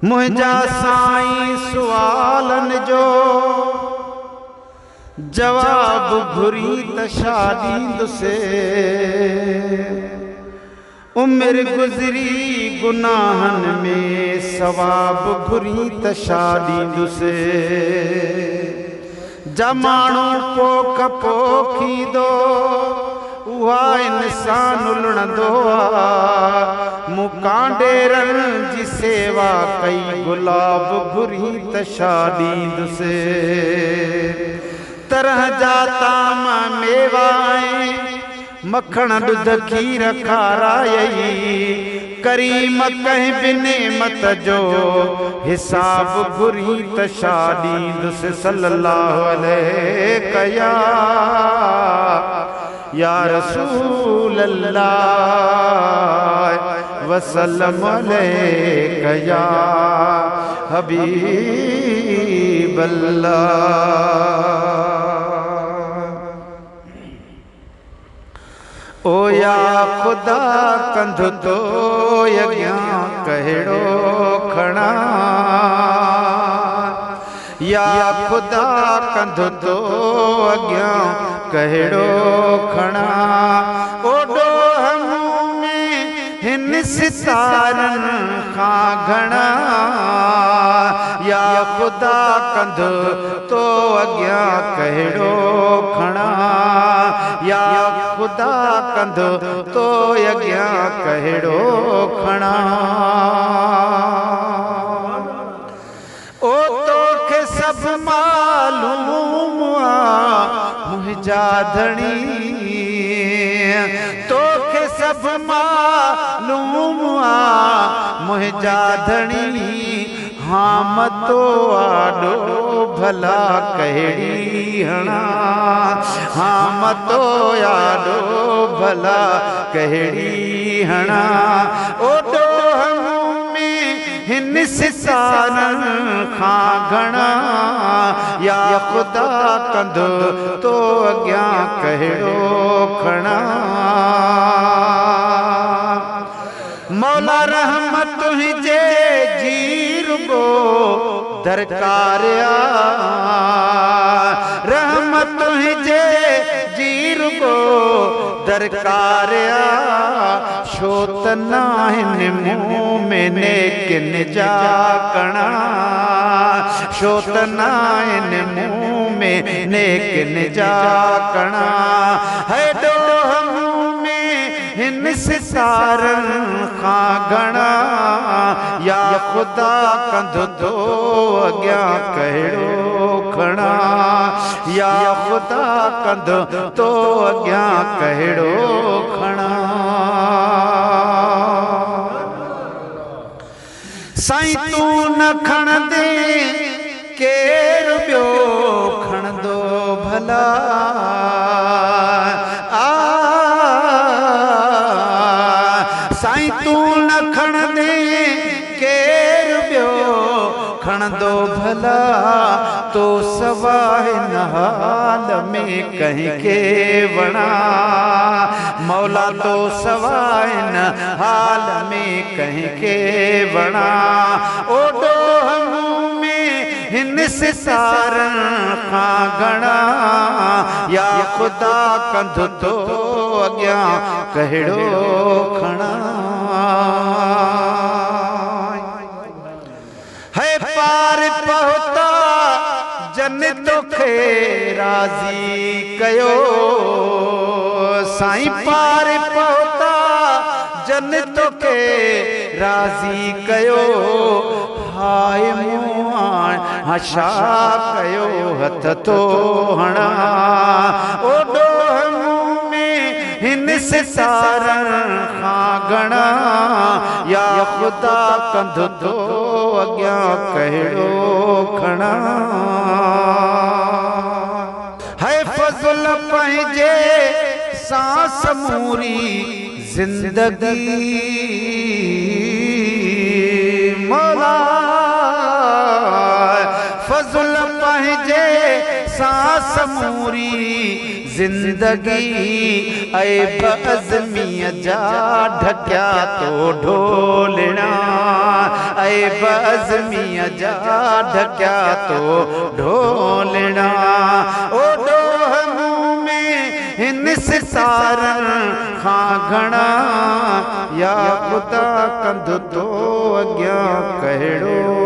मुझा साईं सुवालन जो जवाब घुरी त छा ॾींदुसे। उम्र गुज़री गुनाहन में सवाब घुरी त छा ॾींदुसे। जमाणो पोख पोखींदो उहा इंसान उलणंदो आ। मुकांडेरन जी सेवा कई गुलाब घुरी त छा ॾींदुसे। तरह जा ताम मेवा मखण ॾुध खीर खारायई। करीम कंहिं बि नेमत जो हिसाब घुरी त छा ॾींदुसि। सल्लल्लाहु अलैहि या रसूल अल्लाह वसल्लम अलैका या हबीब अल्लाह। ओ या खुदा कंधु तो अॻियां कहिड़ो खणा। या खुदा कंधु तो अॻियां कहिड़ो खणा। ओॾो हम में हिन सितारनि खां घणा। या खुदा कंधु तो अॻियां कहिड़ो खणा। या खुदा कंधु तो अॻियां कहिड़ो खणा। ओ तोखे सभु मालूम आ मुंहिंजा धणी। तोखे सभु मालूम आ मुंहिंजा धणी। हाँ मतो आॾो भला कहिड़ी हणा। हाँ मतो आॾो भला कहिड़ी हणा। ओॾो हम में हिन सितारनि खां घणा। या खुदा कंधु तो अॻियां कहिड़ो खणा। मौला रहमत तुंहिंजे जीरुगो दरकार आ। रहमत तुंहिंजे जीरुगो दरकार आ। छो त नाहिनि मूं में नेकिन जा कणा। छो त नाहिनि मूं में नेकिन जा कणा। हेॾो हम में हिन सितारनि खां घणा। या खुदा कंधु तो अॻियां कहिड़ो खणा। या खुदा कंधु तो अॻियां कहिड़ो खणा। साईं तू न खणंदे केरु ॿियो खणंदो भला। साईं तू न खणंदे केरु ॿियो खणंदो भला। तो सवाइ न हाल में कंहिंखे वणा। मौला तो सवाइ न हाल में कंहिंखे वणा। ओॾो हम में हिन सितारनि खां घणा। या खुदा कंधु तो अॻियां कहिड़ो खणा। है पार पहुता जन तोखे राज़ी कयो। साईं पार पहुता जन तोखे राज़ी कयो। हाय मुआण हशा कयो हथ तो हणा। ओॾो हम में हिन सितारनि खां घणा। या खुदा कंधु तो अॻियां कहिड़ो खणा। है फज़ल पंहिंजे सांस मूरी ज़िंदगी। मौला फज़ल पंहिंजे सांस मूरी जिंदगी ऐ बज़मीअ जा ढकिया तो ढोलना, ऐ बज़मीअ जा ढकिया तो ढोलना। ओ डोह मुँह में हिन सितारन खां घणा, या खुदा कंध तो अॻियां कहिड़ो